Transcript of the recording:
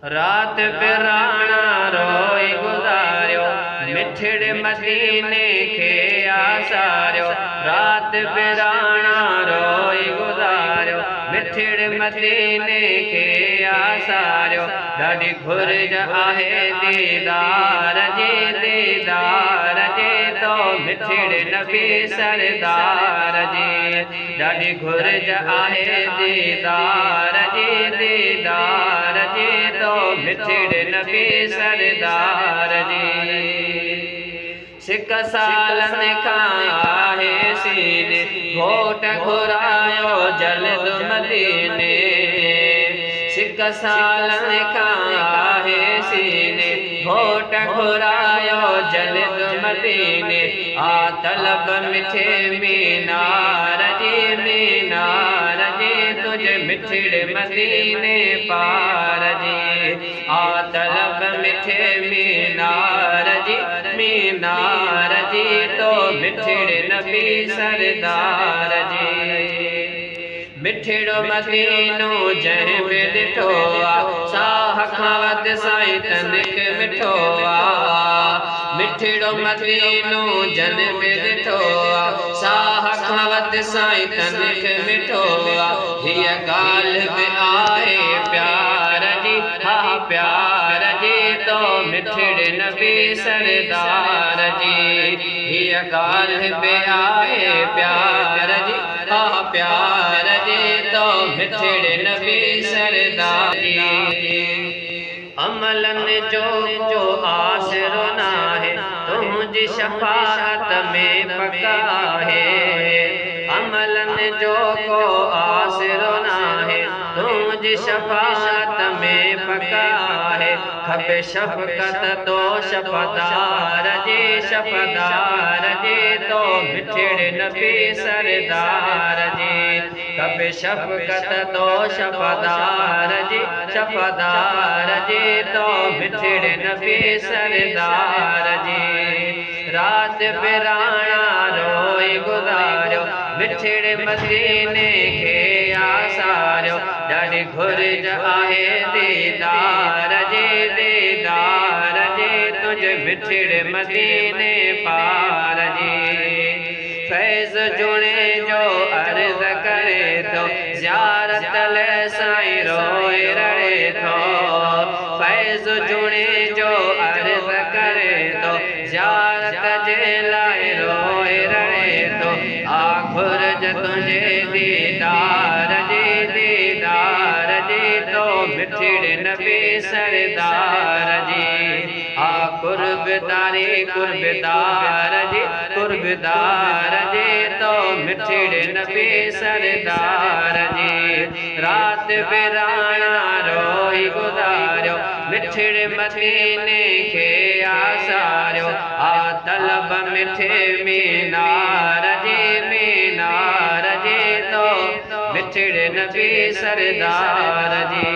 रात पिराणा रोई गुज़ारियो मिठड़े मदीने के आसारियो। रात पिराणा रोई गुज़ारियो मिठड़े मदीने के आसारियो। ॾाढी घुर्ज आहे दीदार जे तो मिठड़े नबी सरदार जी। ॾाढी घुर्ज आहे दीदार जे तो मिठड़े नबी सरदार जी। सिक सालन खां आहे सीने घोट घुरायो जल्द मदीने। सिक सालन खां आहे सीने घोट घुरायो जल्द मदीने। आ तलब मिठे मीनार जी तुझे मिठड़े मदीने पार जी। आ तलब मिठे मीनार जी तो मिठड़े नबी सरदार जी। मिठड़ो मदीनो जंहिं में ॾिठो आ साह खां वधि साईं तनिक मिठो आ। मिठड़ो मदीनो जंहिं में ॾिठो आ साह खां वधि साईं तनिक मिठो आ। हीअ ॻाल्हि बि आहे प्यार जी, हा प्यार जी तो मिठड़े नबी सरदार जी। हीअ ॻाल्हि बि आहे प्यार जी, हा प्यार जी तो मिठड़े नबी सरदार जी। अमलन जो को आसरो नाहे तुझी शफाअत में पका है। अमलन जो को आसरो नाहे तुझी शफाअत में पका है। खबे शफकत तो शफदार जी तो मिठड़े नबी सरदार जी। खबे शफकत तो शफदार जी तो मिठड़े नबी सरदार जी। रात पिराणा रोई गुज़ारियो मिठड़े मदीने के आसारियो। ॾाढी घुर्ज आहे दीदार जे तुझे मिठड़े मदीने पार जी। फैज़ जुणे जो अर्ज़ करे तो ज़ियारत ले साईं रोए रड़े तो। फैज़ जुणे जो अर्ज़ करे तो ज़ियारत जे लाइ रोए रड़े तो। आ घुर्ज तुझे दीदार जी तो मिठड़े नबी सरदार जी। आ कुर्बदारी कुर्बदार जी तो मिठड़े नबी सरदार जी। रात पिराणा रोई गुज़ारियो मिठड़े मदीने के आसारियो। आ तलब मिठे मीनार जी तो मिठड़े नबी सरदार जी।